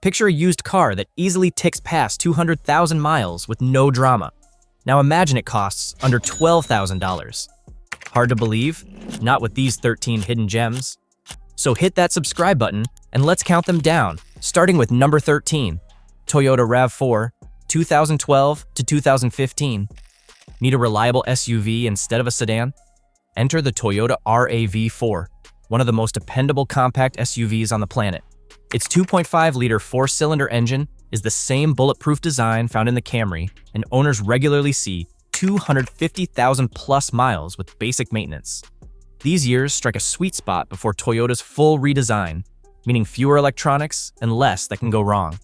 Picture a used car that easily ticks past 200,000 miles with no drama. Now imagine it costs under $12,000. Hard to believe? Not with these 13 hidden gems. So hit that subscribe button and let's count them down, starting with number 13, Toyota RAV4, 2012 to 2015. Need a reliable SUV instead of a sedan? Enter the Toyota RAV4, one of the most dependable compact SUVs on the planet. Its 2.5-liter four-cylinder engine is the same bulletproof design found in the Camry, and owners regularly see 250,000-plus miles with basic maintenance. These years strike a sweet spot before Toyota's full redesign, meaning fewer electronics and less that can go wrong.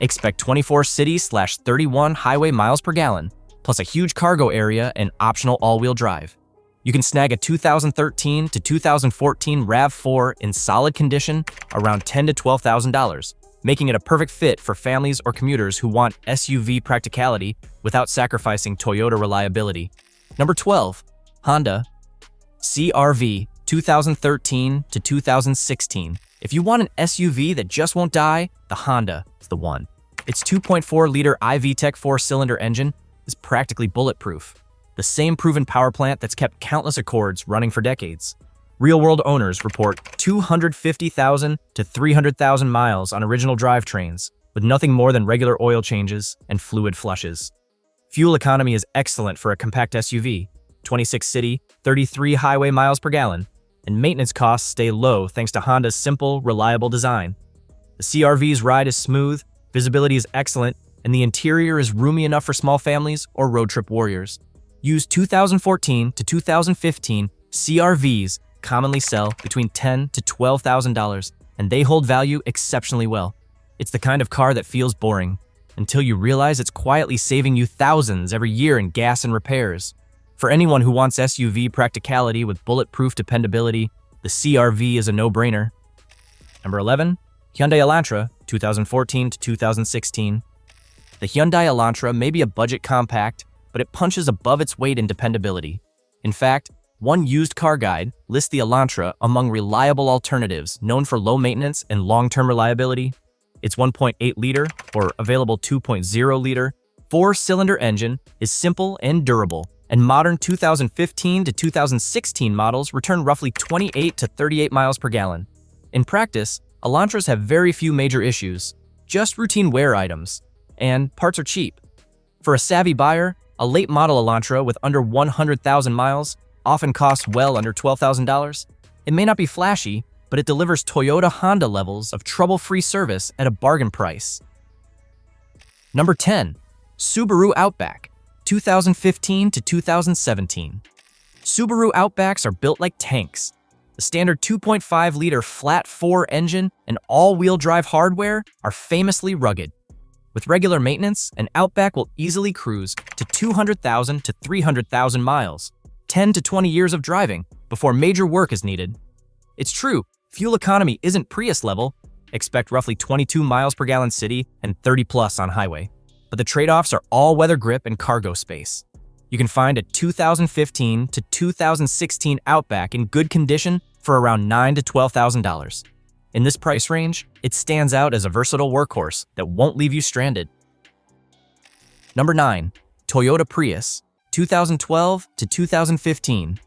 Expect 24 city/31 highway miles per gallon, plus a huge cargo area and optional all-wheel drive. You can snag a 2013 to 2014 RAV4 in solid condition around $10,000 to $12,000, making it a perfect fit for families or commuters who want SUV practicality without sacrificing Toyota reliability. Number 12, Honda CR-V 2013 to 2016. If you want an SUV that just won't die, the Honda is the one. Its 2.4-liter iVTEC four-cylinder engine is practically bulletproof. The same proven power plant that's kept countless Accords running for decades. Real-world owners report 250,000 to 300,000 miles on original drivetrains, with nothing more than regular oil changes and fluid flushes. Fuel economy is excellent for a compact SUV, 26 city, 33 highway miles per gallon, and maintenance costs stay low thanks to Honda's simple, reliable design. The CR-V's ride is smooth, visibility is excellent, and the interior is roomy enough for small families or road trip warriors. Used 2014 to 2015 CR-Vs commonly sell between $10,000 to $12,000, and they hold value exceptionally well. It's the kind of car that feels boring, until you realize it's quietly saving you thousands every year in gas and repairs. For anyone who wants SUV practicality with bulletproof dependability, the CR-V is a no-brainer. Number 11, Hyundai Elantra, 2014 to 2016. The Hyundai Elantra may be a budget compact, but it punches above its weight in dependability. In fact, one used car guide lists the Elantra among reliable alternatives known for low maintenance and long-term reliability. Its 1.8-liter, or available 2.0-liter, four-cylinder engine is simple and durable, and modern 2015 to 2016 models return roughly 28 to 38 miles per gallon. In practice, Elantras have very few major issues, just routine wear items, and parts are cheap. For a savvy buyer, a late-model Elantra with under 100,000 miles often costs well under $12,000. It may not be flashy, but it delivers Toyota Honda levels of trouble-free service at a bargain price. Number 10, Subaru Outback, 2015 to 2017. Subaru Outbacks are built like tanks. The standard 2.5-liter flat-4 engine and all-wheel drive hardware are famously rugged. With regular maintenance, an Outback will easily cruise to 200,000 to 300,000 miles, 10 to 20 years of driving before major work is needed. It's true, fuel economy isn't Prius level. Expect roughly 22 miles per gallon city and 30 plus on highway. But the trade-offs are all-weather grip and cargo space. You can find a 2015 to 2016 Outback in good condition for around $9,000 to $12,000. In this price range, it stands out as a versatile workhorse that won't leave you stranded. Number 9, Toyota Prius, 2012 to 2015.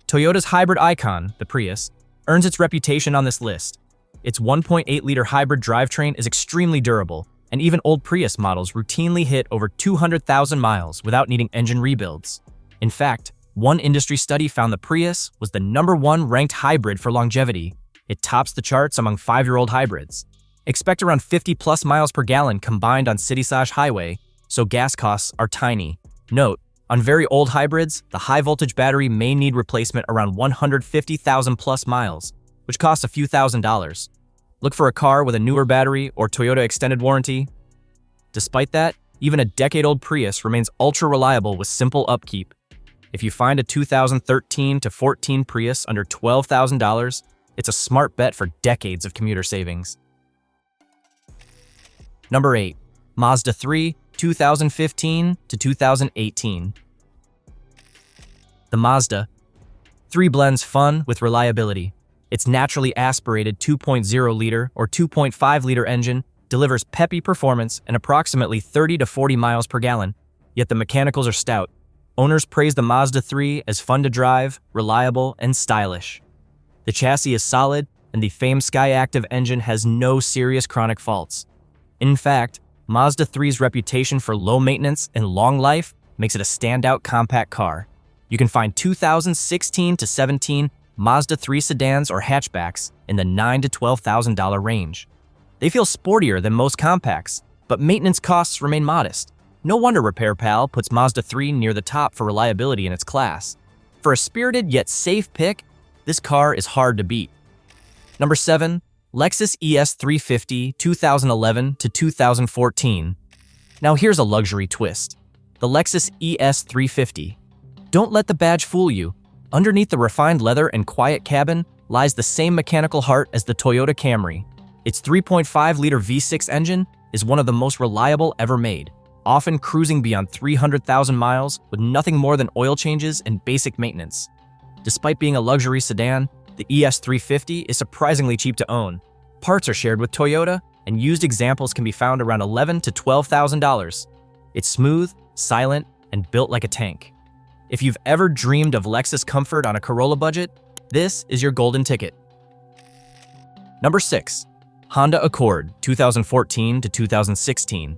Toyota's hybrid icon, the Prius, earns its reputation on this list. Its 1.8-liter hybrid drivetrain is extremely durable, and even old Prius models routinely hit over 200,000 miles without needing engine rebuilds. In fact, one industry study found the Prius was the #1 ranked hybrid for longevity. It tops the charts among 5-year-old hybrids. Expect around 50-plus miles per gallon combined on city/highway, so gas costs are tiny. Note, on very old hybrids, the high-voltage battery may need replacement around 150,000-plus miles, which costs a few $1,000s. Look for a car with a newer battery or Toyota extended warranty. Despite that, even a decade-old Prius remains ultra-reliable with simple upkeep. If you find a 2013 to 14 Prius under $12,000, it's a smart bet for decades of commuter savings. Number 8, Mazda 3, 2015 to 2018. The Mazda 3 blends fun with reliability. Its naturally aspirated 2.0-liter or 2.5-liter engine delivers peppy performance and approximately 30 to 40 miles per gallon, yet the mechanicals are stout. Owners praise the Mazda 3 as fun to drive, reliable, and stylish. The chassis is solid, and the famed Skyactiv engine has no serious chronic faults. In fact, Mazda 3's reputation for low maintenance and long life makes it a standout compact car. You can find 2016 to 17 Mazda 3 sedans or hatchbacks in the $9,000 to $12,000 range. They feel sportier than most compacts, but maintenance costs remain modest. No wonder Repair Pal puts Mazda 3 near the top for reliability in its class. For a spirited yet safe pick, this car is hard to beat. Number 7. Lexus ES350 2011 to 2014. Now here's a luxury twist. The Lexus ES350. Don't let the badge fool you. Underneath the refined leather and quiet cabin lies the same mechanical heart as the Toyota Camry. Its 3.5-liter V6 engine is one of the most reliable ever made, often cruising beyond 300,000 miles with nothing more than oil changes and basic maintenance. Despite being a luxury sedan, the ES350 is surprisingly cheap to own. Parts are shared with Toyota, and used examples can be found around $11,000 to $12,000. It's smooth, silent, and built like a tank. If you've ever dreamed of Lexus comfort on a Corolla budget, this is your golden ticket. Number 6. Honda Accord 2014 to 2016.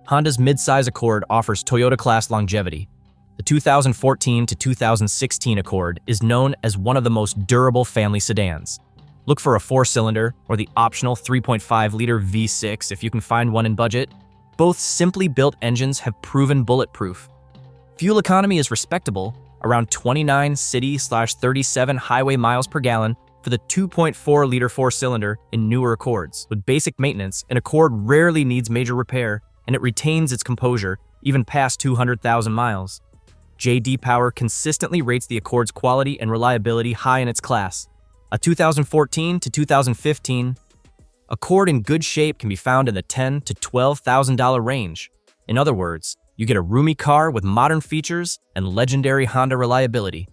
Honda's midsize Accord offers Toyota-class longevity. The 2014 to 2016 Accord is known as one of the most durable family sedans. Look for a 4-cylinder or the optional 3.5-liter V6 if you can find one in budget. Both simply built engines have proven bulletproof. Fuel economy is respectable, around 29 city/37 highway miles per gallon for the 2.4-liter 4-cylinder in newer Accords. With basic maintenance, an Accord rarely needs major repair, and it retains its composure even past 200,000 miles. J.D. Power consistently rates the Accord's quality and reliability high in its class. A 2014 to 2015 Accord in good shape can be found in the $10,000 to $12,000 range. In other words, you get a roomy car with modern features and legendary Honda reliability.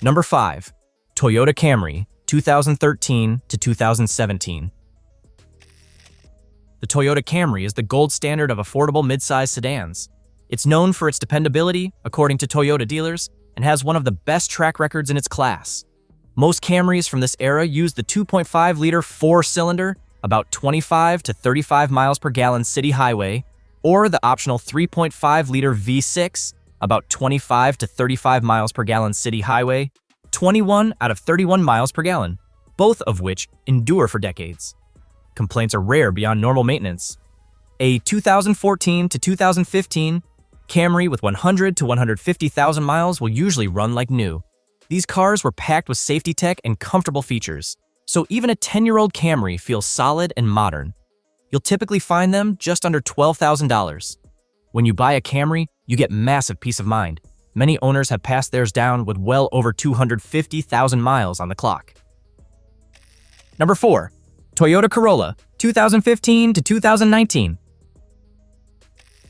Number 5. Toyota Camry 2013 to 2017. The Toyota Camry is the gold standard of affordable midsize sedans. It's known for its dependability, according to Toyota dealers, and has one of the best track records in its class. Most Camrys from this era use the 2.5-liter 4-cylinder, about 25 to 35 miles per gallon city highway, or the optional 3.5-liter V6, about 25 to 35 miles per gallon city highway, 21 out of 31 miles per gallon, both of which endure for decades. Complaints are rare beyond normal maintenance. A 2014 to 2015 Camry with 100 to 150,000 miles will usually run like new. These cars were packed with safety tech and comfortable features, so even a 10-year-old Camry feels solid and modern. You'll typically find them just under $12,000. When you buy a Camry, you get massive peace of mind. Many owners have passed theirs down with well over 250,000 miles on the clock. Number 4. Toyota Corolla 2015 to 2019.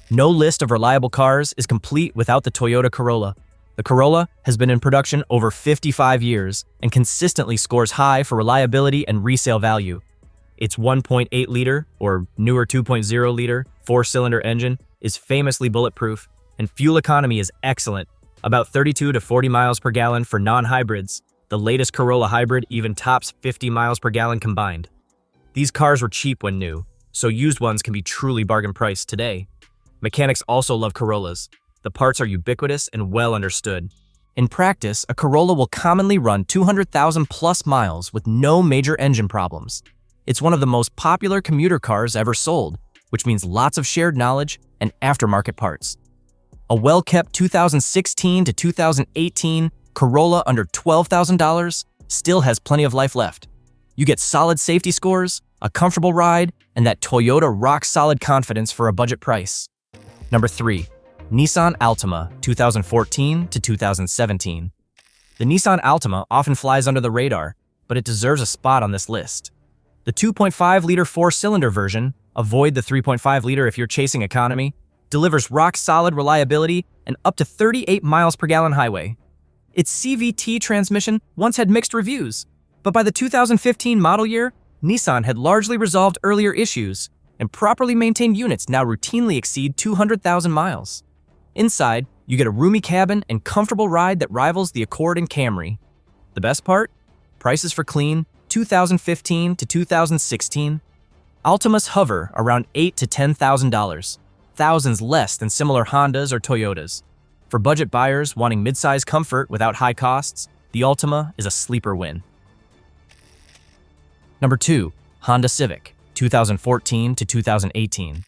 No list of reliable cars is complete without the Toyota Corolla. The Corolla has been in production over 55 years and consistently scores high for reliability and resale value. Its 1.8-liter, or newer 2.0-liter, 4-cylinder engine is famously bulletproof, and fuel economy is excellent, about 32 to 40 miles per gallon for non-hybrids. The latest Corolla hybrid even tops 50 miles per gallon combined. These cars were cheap when new, so used ones can be truly bargain priced today. Mechanics also love Corollas. The parts are ubiquitous and well understood. In practice, a Corolla will commonly run 200,000 plus miles with no major engine problems. It's one of the most popular commuter cars ever sold, which means lots of shared knowledge and aftermarket parts. A well-kept 2016 to 2018 Corolla under $12,000 still has plenty of life left. You get solid safety scores, a comfortable ride, and that Toyota rock-solid confidence for a budget price. Number 3. Nissan Altima 2014 to 2017. The Nissan Altima often flies under the radar, but it deserves a spot on this list. The 2.5-liter 4-cylinder version, avoid the 3.5-liter if you're chasing economy, delivers rock-solid reliability and up to 38 miles per gallon highway. Its CVT transmission once had mixed reviews, but by the 2015 model year, Nissan had largely resolved earlier issues, and properly maintained units now routinely exceed 200,000 miles. Inside, you get a roomy cabin and comfortable ride that rivals the Accord and Camry. The best part? Prices for clean 2015 to 2016. Altimas hover around $8,000 to $10,000, thousands less than similar Hondas or Toyotas. For budget buyers wanting midsize comfort without high costs, the Altima is a sleeper win. Number 2, Honda Civic, 2014 to 2018.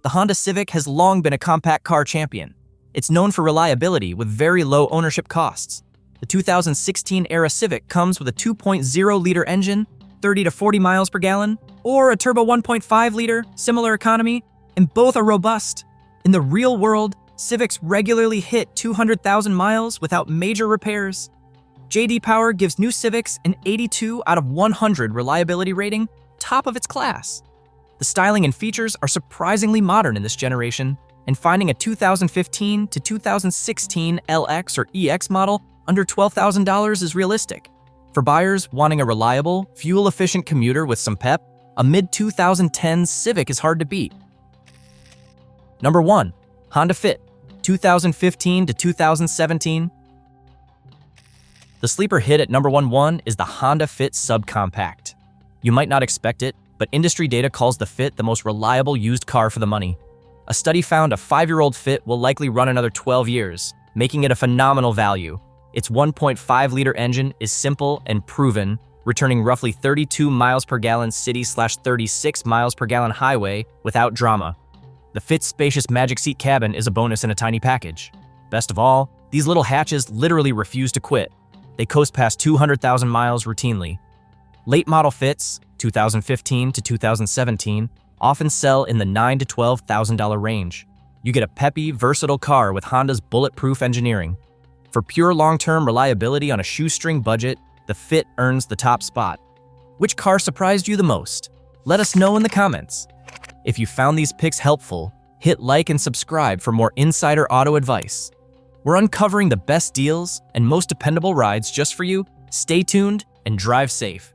The Honda Civic has long been a compact car champion. It's known for reliability with very low ownership costs. The 2016-era Civic comes with a 2.0-liter engine, 30 to 40 miles per gallon, or a turbo 1.5-liter, similar economy, and both are robust. In the real world, Civics regularly hit 200,000 miles without major repairs. J.D. Power gives new Civics an 82 out of 100 reliability rating, top of its class. The styling and features are surprisingly modern in this generation, and finding a 2015 to 2016 LX or EX model under $12,000 is realistic. For buyers wanting a reliable, fuel-efficient commuter with some pep, a mid-2010s Civic is hard to beat. Number 1, Honda Fit, 2015 to 2017. The sleeper hit at number 1 is the Honda Fit Subcompact. You might not expect it, but industry data calls the Fit the most reliable used car for the money. A study found a 5-year-old Fit will likely run another 12 years, making it a phenomenal value. Its 1.5-liter engine is simple and proven, returning roughly 32 miles per gallon city/36 miles per gallon highway without drama. The Fit's spacious Magic Seat cabin is a bonus in a tiny package. Best of all, these little hatches literally refuse to quit. They coast past 200,000 miles routinely. Late model Fits, 2015 to 2017, often sell in the $9,000 to $12,000 range. You get a peppy, versatile car with Honda's bulletproof engineering. For pure long-term reliability on a shoestring budget, the Fit earns the top spot. Which car surprised you the most? Let us know in the comments. If you found these picks helpful, hit like and subscribe for more insider auto advice. We're uncovering the best deals and most dependable rides just for you. Stay tuned and drive safe.